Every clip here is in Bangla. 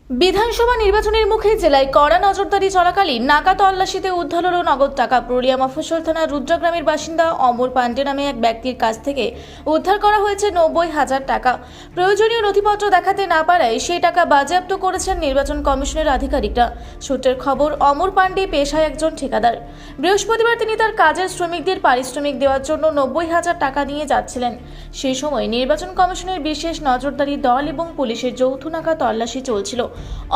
বিধানসভা নির্বাচনের মুখে জেলায় কড়া নজরদারি চলাকালীন নাকা তল্লাশিতে উদ্ধার হলো নগদ টাকা। পুরুলিয়া মফস্বল থানার রুদ্রগ্রামের বাসিন্দা অমর পান্ডে নামে এক ব্যক্তির কাছ থেকে উদ্ধার করা হয়েছে 90,000 টাকা। প্রয়োজনীয় নথিপত্র দেখাতে না পারায় সেই টাকা বাজেয়াপ্ত করেছেন নির্বাচন কমিশনের আধিকারিকরা। সূত্রের খবর, অমর পান্ডে পেশায় একজন ঠিকাদার। বৃহস্পতিবার তিনি তার কাজের শ্রমিকদের পারিশ্রমিক দেওয়ার জন্য 90,000 টাকা নিয়ে যাচ্ছিলেন। সেই সময় নির্বাচন কমিশনের বিশেষ নজরদারি দল এবং পুলিশের যৌথ নাকা তল্লাশি চলছিল।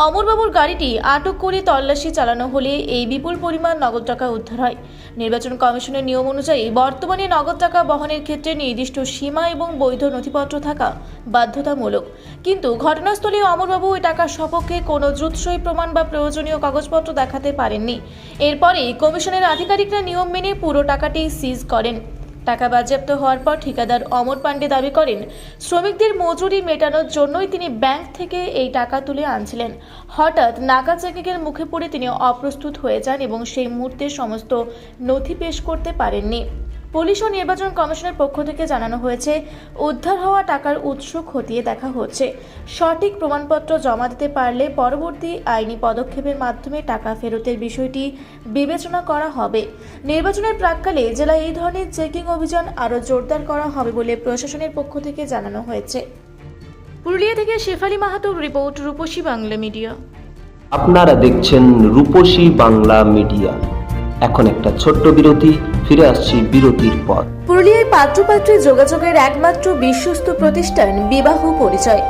অমরবাবুর গাড়িটি আটক করে তল্লাশি চালানো হলে এই বিপুল পরিমাণ নগদ টাকা উদ্ধার হয়। নির্বাচন কমিশনের নিয়ম অনুযায়ী বর্তমানে নগদ টাকা বহনের ক্ষেত্রে নির্দিষ্ট সীমা এবং বৈধ নথিপত্র থাকা বাধ্যতামূলক। কিন্তু ঘটনাস্থলে অমরবাবু ওই টাকার সপক্ষে কোনো জুৎসই প্রমাণ বা প্রয়োজনীয় কাগজপত্র দেখাতে পারেননি। এরপরেই কমিশনের আধিকারিকরা নিয়ম মেনে পুরো টাকাটি সিজ করেন। টাকা বাজেয়াপ্ত হওয়ার পর ঠিকাদার অমর পান্ডে দাবি করেন, শ্রমিকদের মজুরি মেটানোর জন্যই তিনি ব্যাংক থেকে এই টাকা তুলে আনছিলেন। হঠাৎ নাকা চেকিংয়ের মুখে পড়ে তিনি অপ্রস্তুত হয়ে যান এবং সেই মুহূর্তে সমস্ত নথি পেশ করতে পারেননি। পুলিশ ও নির্বাচন কমিশনের পক্ষ থেকে জানানো হয়েছে, উদ্ধার হওয়া টাকার উৎস খতিয়ে দেখা হচ্ছে। সঠিক প্রমাণপত্র জমা দিতে পারলে পরবর্তী আইনি পদক্ষেপের মাধ্যমে টাকা ফেরতের বিষয়টি বিবেচনা করা হবে। নির্বাচনের প্রাক্কালে জেলায় এই ধরনের চেকিং অভিযান আরও জোরদার করা হবে বলে প্রশাসনের পক্ষ থেকে জানানো হয়েছে। পুরুলিয়া থেকে শেফালী মাহাতোর রিপোর্ট, রূপসী বাংলা মিডিয়া। আপনারা দেখছেন রূপসী বাংলা মিডিয়া। এখন একটা ছোট্ট বিরতি, ফিরে আসছি বিরতির পর। পুরুলিয়ায় পাত্রপাত্রী যোগাযোগের একমাত্র বিশ্বস্ত প্রতিষ্ঠান বিবাহ পরিচয়।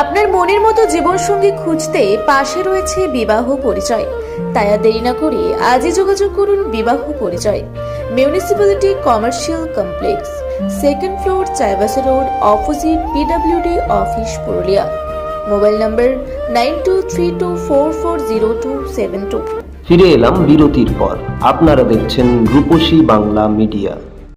আপনার মনের মতো জীবনসঙ্গী খুঁজতে পাশে রয়েছে বিবাহ পরিচয়। তাই আর দেরি না করে আজই যোগাযোগ করুন বিবাহ পরিচয়। Municipality commercial complex, 2nd floor, Chaibasa road, opposite PWD office, Purulia. Mobile নম্বর 9232440272। ফিরে এলাম বিরতির পর। আপনারা দেখছেন রূপসী বাংলা মিডিয়া।